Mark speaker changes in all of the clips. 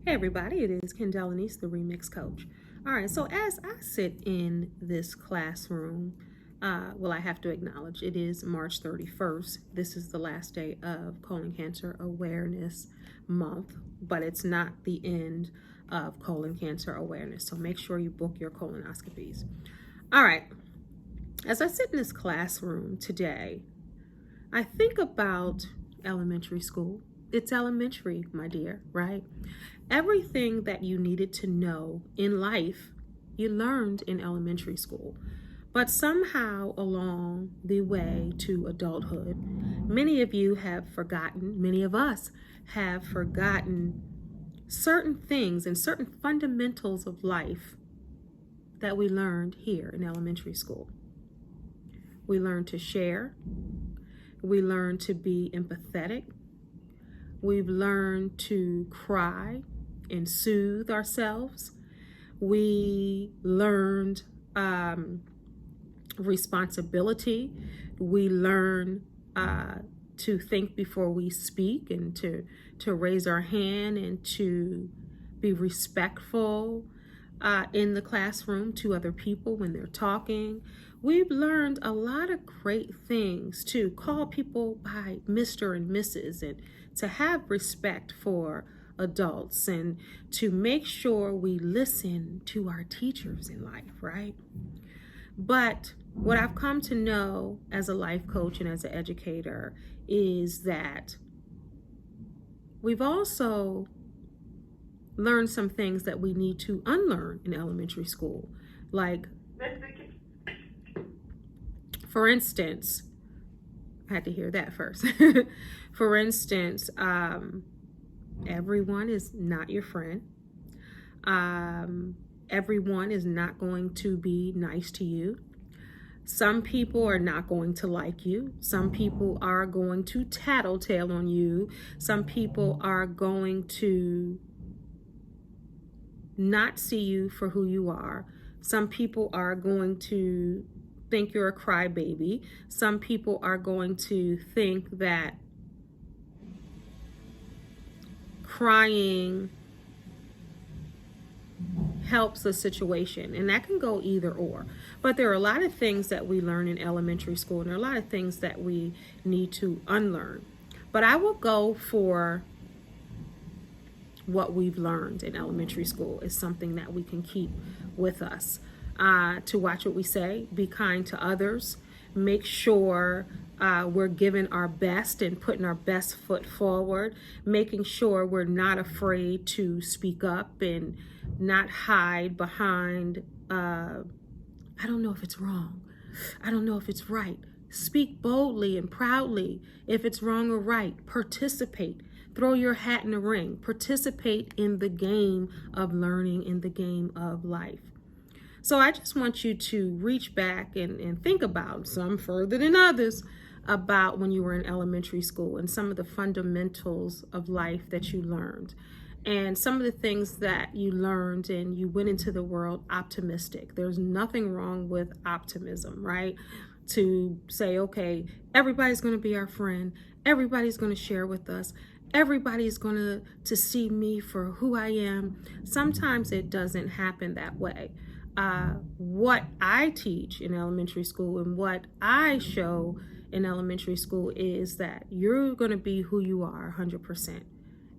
Speaker 1: Hey everybody, it is Kendell Lenice, the Remix Coach. All right, so as I sit in this classroom, I have to acknowledge it is March 31st. This is the last day of Colon Cancer Awareness Month, but it's not the end of colon cancer awareness. So make sure you book your colonoscopies. All right, as I sit in this classroom today, I think about elementary school. It's elementary, my dear, right? Everything that you needed to know in life, you learned in elementary school. But somehow along the way to adulthood, many of you have forgotten, many of us have forgotten certain things and certain fundamentals of life that we learned here in elementary school. We learned to share. We learned to be empathetic. We've learned to cry and soothe ourselves. We learned responsibility. We learn to think before we speak and to raise our hand and to be respectful in the classroom to other people when they're talking. We've learned a lot of great things, to call people by Mr. and Mrs. and to have respect for adults and to make sure we listen to our teachers in life, right? But what I've come to know as a life coach and as an educator is that we've also learned some things that we need to unlearn in elementary school. Like, for instance, I had to hear that first. For instance, everyone is not your friend. Everyone is not going to be nice to you. Some people are not going to like you. Some people are going to tattletale on you. Some people are going to not see you for who you are. Some people are going to think you're a crybaby. Some people are going to think that crying helps a situation, and that can go either or. But there are a lot of things that we learn in elementary school, and there are a lot of things that we need to unlearn. But I will go for what we've learned in elementary school is something that we can keep with us. To watch what we say, be kind to others, make sure we're giving our best and putting our best foot forward, making sure we're not afraid to speak up and not hide behind, I don't know if it's wrong. I don't know if it's right. Speak boldly and proudly. If it's wrong or right, participate. Throw your hat in the ring. Participate in the game of learning, in the game of life. So I just want you to reach back and think about, some further than others, about when you were in elementary school and some of the fundamentals of life that you learned. And some of the things that you learned, and you went into the world optimistic. There's nothing wrong with optimism, right? To say, okay, everybody's going to be our friend. Everybody's going to share with us. Everybody's going to see me for who I am. Sometimes it doesn't happen that way. What I teach in elementary school and what I show in elementary school is that you're going to be who you are 100%.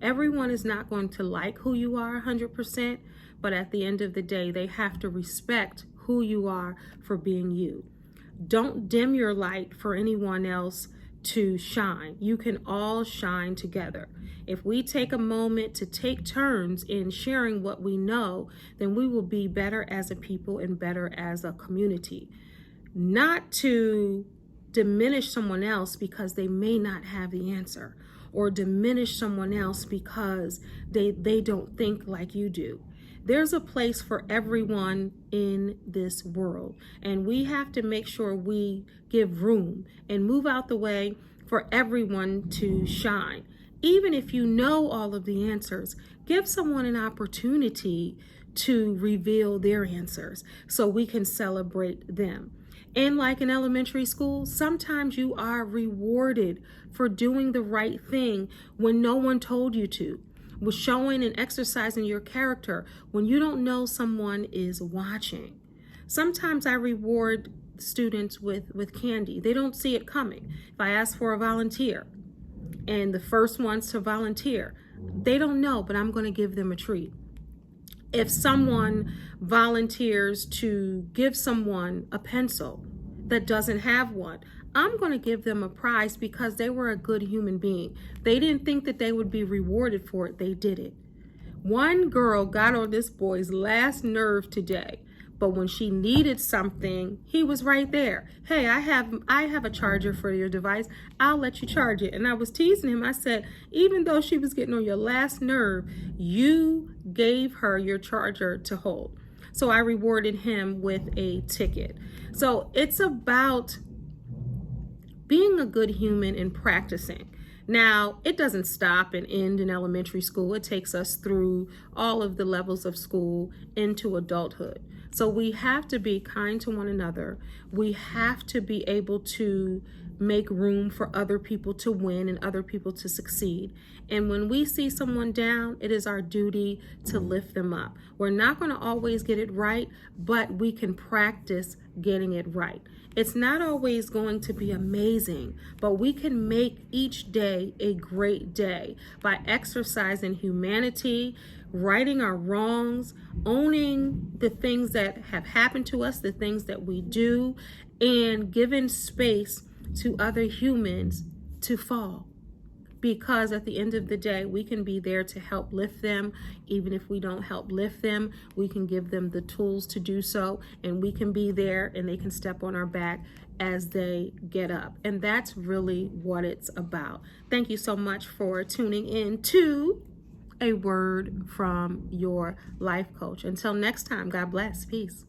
Speaker 1: Everyone is not going to like who you are 100%, but at the end of the day, they have to respect who you are for being you. Don't dim your light for anyone else to shine. You can all shine together. If we take a moment to take turns in sharing what we know, then we will be better as a people and better as a community. Not to diminish someone else because they may not have the answer, or diminish someone else because they don't think like you do. There's a place for everyone in this world, and we have to make sure we give room and move out the way for everyone to shine. Even if you know all of the answers, give someone an opportunity to reveal their answers so we can celebrate them. And like in elementary school, sometimes you are rewarded for doing the right thing when no one told you to. with showing and exercising your character when you don't know someone is watching. Sometimes I reward students with candy. They don't see it coming. If I ask for a volunteer and the first ones to volunteer, they don't know, but I'm going to give them a treat. If someone volunteers to give someone a pencil that doesn't have one, I'm going to give them a prize because they were a good human being. They didn't think that they would be rewarded for it. They did it. One girl got on this boy's last nerve today, but when she needed something, he was right there. Hey, I have a charger for your device. I'll let you charge it. And I was teasing him. I said, even though she was getting on your last nerve, you gave her your charger to hold. So I rewarded him with a ticket. So it's about being a good human and practicing. Now, it doesn't stop and end in elementary school. It takes us through all of the levels of school into adulthood. So we have to be kind to one another. We have to be able to make room for other people to win and other people to succeed. And when we see someone down, it is our duty to lift them up. We're not going to always get it right, but we can practice getting it right. It's not always going to be amazing, but we can make each day a great day by exercising humanity, righting our wrongs, owning the things that have happened to us, the things that we do, and giving space to other humans to fall. Because at the end of the day, we can be there to help lift them. Even if we don't help lift them, we can give them the tools to do so, and we can be there and they can step on our back as they get up. And that's really what it's about. Thank you so much for tuning in to A Word from Your Life Coach. Until next time, God bless. Peace.